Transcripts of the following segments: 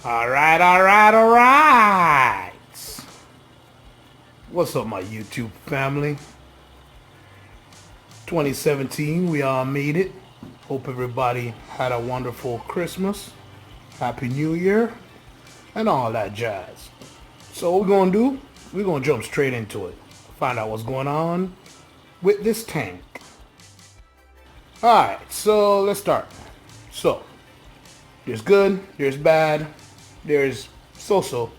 All right, all right, all right. What's up, my YouTube family? 2017, we all made it. Hope everybody had a wonderful Christmas, Happy New Year, and all that jazz. So what we're gonna do, we're gonna jump straight into it. Find out what's going on with this tank. Alright, so let's start. So, there's good, there's bad, there's so-so.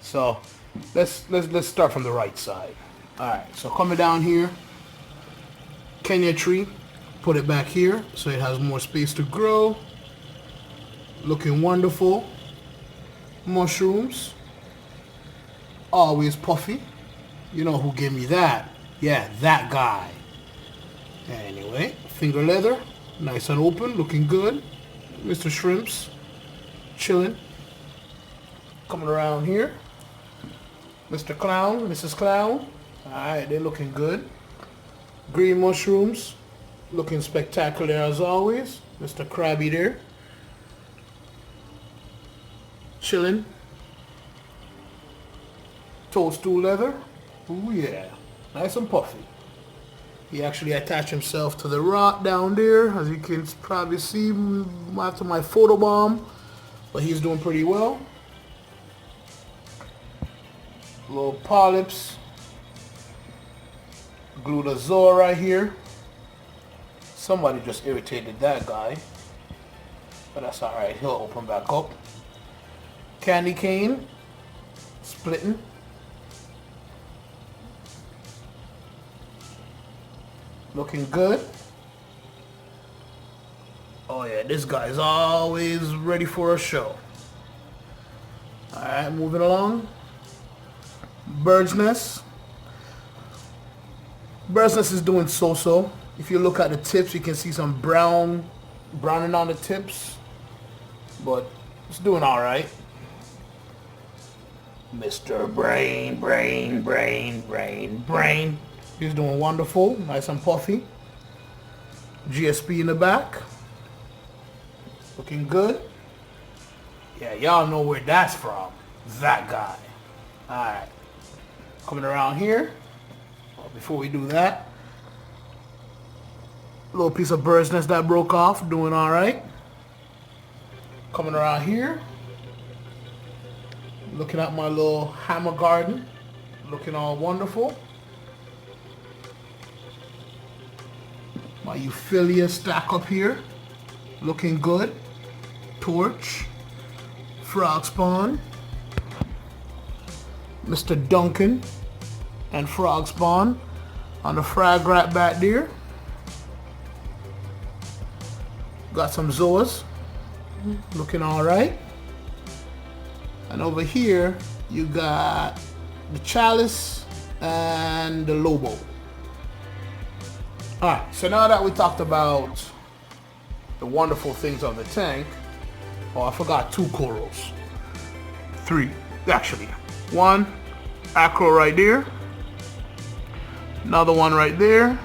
So let's start from the right side. Alright, so coming down here, Kenya tree, put it back here so it has more space to grow. Looking wonderful. Mushrooms, always puffy. You know who gave me that? Yeah, that guy. Anyway, finger leather, nice and open, looking good. Mr. Shrimps, chilling. Coming around here, Mr. Clown, Mrs. Clown. Alright, they're looking good. Green mushrooms, looking spectacular as always. Mr. Krabby there. Chilling. Toadstool leather. Ooh yeah, nice and puffy. He actually attached himself to the rock down there, as you can probably see after my photo bomb. But he's doing pretty well. Little polyps. Glutozoa right here. Somebody just irritated that guy. But that's alright, he'll open back up. Candy cane. Splitting. Looking good. Oh yeah, this guy's always ready for a show. Alright, moving along. Bird's Nest. Bird's Nest is doing so-so. If you look at the tips, you can see some browning on the tips. But it's doing alright. Mr. Brain. He's doing wonderful, nice and puffy. GSP in the back. Looking good. Yeah, y'all know where that's from. That guy. Alright. Coming around here. Well, before we do that, little piece of bird's nest that broke off, doing alright. Coming around here. Looking at my little hammer garden. Looking all wonderful. My Euphilia stack up here, looking good. Torch, frog spawn, Mr. Duncan, and frog spawn on the frag rat back there. Got some zoas, looking all right. And over here, you got the chalice and the lobo. Alright, so now that we talked about the wonderful things of the tank, oh, I forgot 2 corals. 3, actually. 1, acro right there. Another one right there.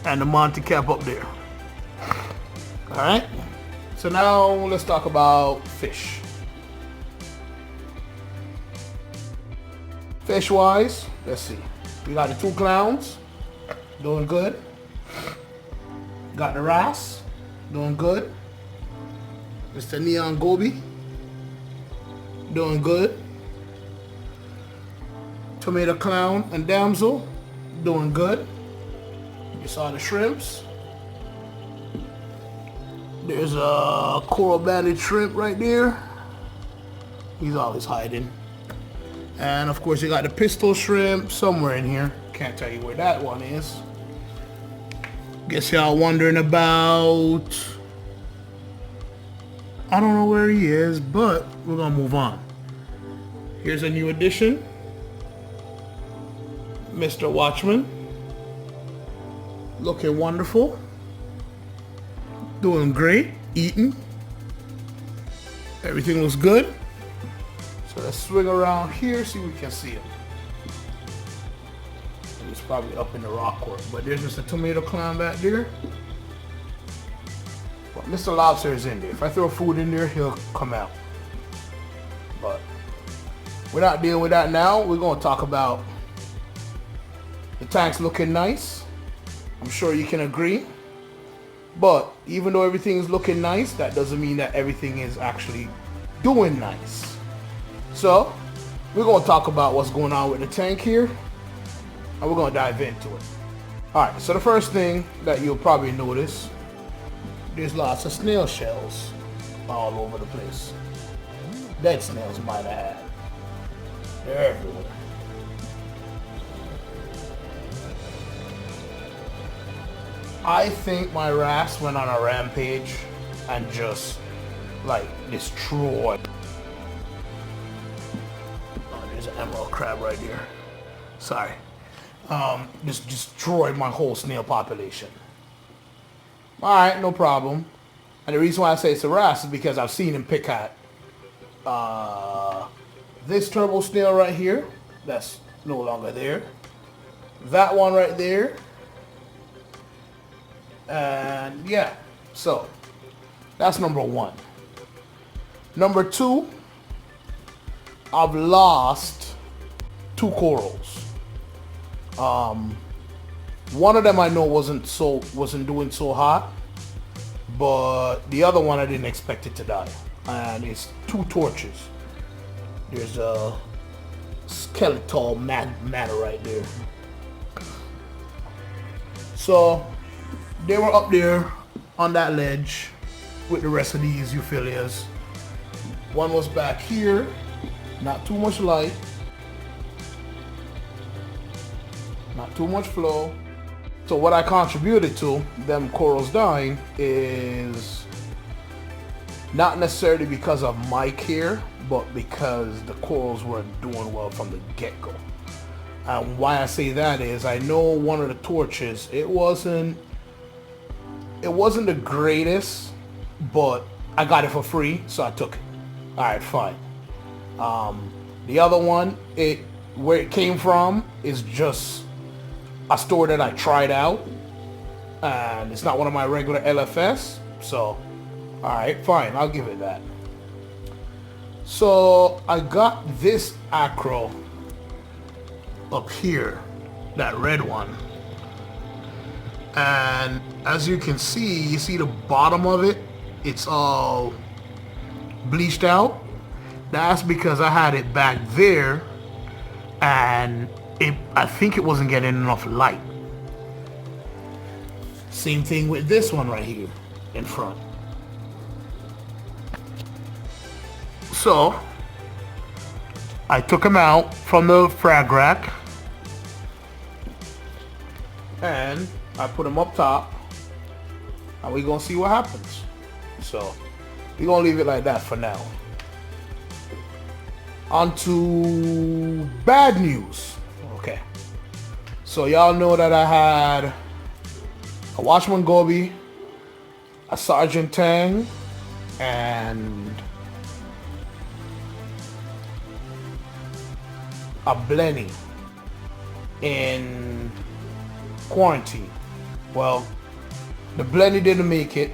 And the Monty Cap up there. Alright, so now let's talk about fish. Fish-wise, let's see. We got the 2 clowns. Doing good. Got the Ras. Doing good. Mr. Neon Gobi. Doing good. Tomato Clown and Damsel. Doing good. You saw the shrimps. There's a coral banded shrimp right there. He's always hiding. And of course you got the pistol shrimp somewhere in here. Can't tell you where that one is. Guess y'all wondering about I don't know where he is, but we're gonna move on. Here's a new addition, Mr. Watchman. Looking wonderful. Doing great. Eating. Everything looks good. So let's swing around here, see if we can see him. He's probably up in the rock work, but there's Mr. Tomato Clown back there. But Mr. Lobster is in there. If I throw food in there, he'll come out. But we're not dealing with that now. We're going to talk about the tank's looking nice. I'm sure you can agree. But even though everything is looking nice, that doesn't mean that everything is actually doing nice. So we're going to talk about what's going on with the tank here, and we're going to dive into it. Alright, so the first thing that you'll probably notice, there's lots of snail shells all over the place. Dead snails might have had. They're everywhere. I think my wrasse went on a rampage and just like destroyed. Oh, there's an emerald crab right there. Sorry. Just destroyed my whole snail population. Alright, no problem. And the reason why I say it's a wrasse is because I've seen him pick at this turbo snail right here. That's no longer there. That one right there. And yeah, so that's number one. Number two, I've lost two corals. One of them I know wasn't doing so hot, but the other one I didn't expect it to die. And it's two torches. There's a skeletal matter right there. So they were up there on that ledge with the rest of these euphyllias. One was back here, not too much light, not too much flow. So what I contributed to them corals dying is not necessarily because of my care, but because the corals weren't doing well from the get-go. And why I say that is I know one of the torches, it wasn't the greatest, but I got it for free, so I took it. Alright, fine. The other one, where it came from is just a store that I tried out, and it's not one of my regular LFS, so alright, fine, I'll give it that. So I got this acro up here, that red one, and as you can see, you see the bottom of it, it's all bleached out. That's because I had it back there and I think it wasn't getting enough light. Same thing with this one right here in front. So I took them out from the frag rack and I put them up top, and we're gonna see what happens. So we're gonna leave it like that for now. On to bad news. Okay, so y'all know that I had a Watchman Goby, a Sergeant Tang, and a Blenny in quarantine. Well, the Blenny didn't make it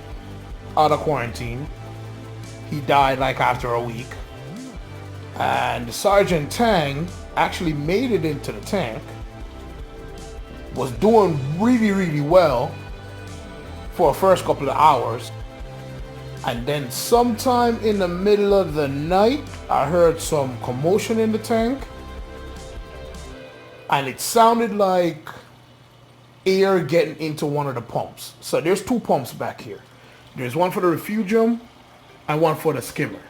out of quarantine. He died like after a week. And the Sergeant Tang actually made it into the tank. Was doing really, really well for the first couple of hours. And then sometime in the middle of the night, I heard some commotion in the tank. And it sounded like air getting into one of the pumps. So there's two pumps back here. There's one for the refugium and one for the skimmer.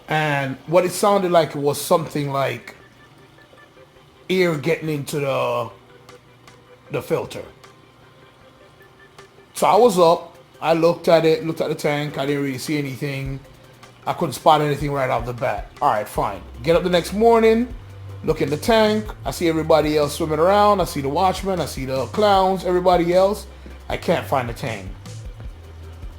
And what it sounded like, it was something like air getting into the filter. So I was up, I looked at it, looked at the tank. I didn't really see anything. I couldn't spot anything right off the bat. All right, fine. Get up the next morning, look in the tank. I see everybody else swimming around. I see the watchman. I see the clowns, everybody else. I can't find the tank.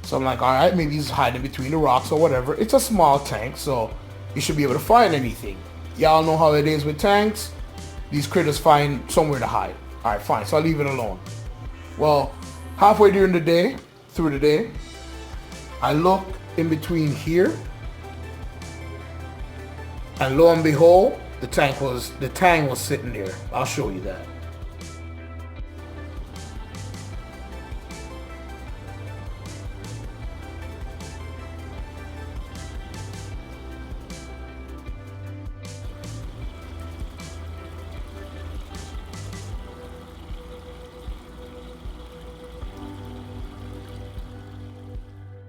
So I'm like, all right, maybe he's hiding between the rocks or whatever. It's a small tank, so you should be able to find anything. Y'all know how it is with tanks. These critters find somewhere to hide. All right, fine. So I leave it alone. Well, halfway through the day, I look in between here, and lo and behold, the tank was sitting there. I'll show you that.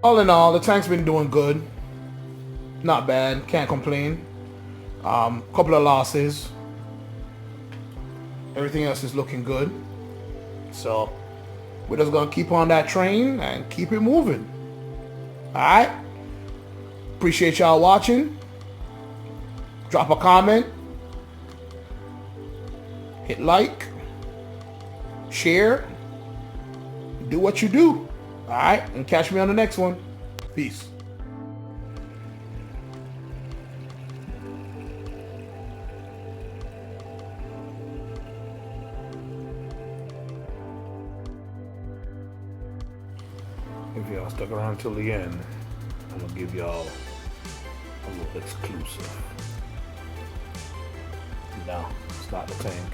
All in all, the tank's been doing good. Not bad. Can't complain. Couple of losses. Everything else is looking good. So we're just gonna keep on that train and keep it moving. Alright? Appreciate y'all watching. Drop a comment. Hit like. Share. Do what you do. Alright, and catch me on the next one. Peace. If y'all stuck around till the end, I'm gonna give y'all a little exclusive. No, it's not the tank.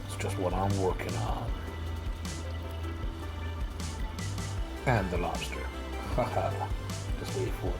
It's just what I'm working on. And the lobster. Haha. Just wait for it.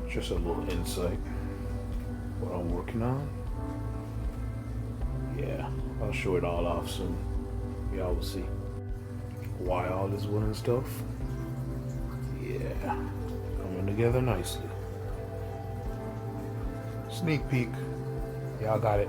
Just a little insight. What I'm working on. Yeah, I'll show it all off soon. Y'all will see why all this wooden stuff. Yeah, coming together nicely. Sneak peek. Y'all got it.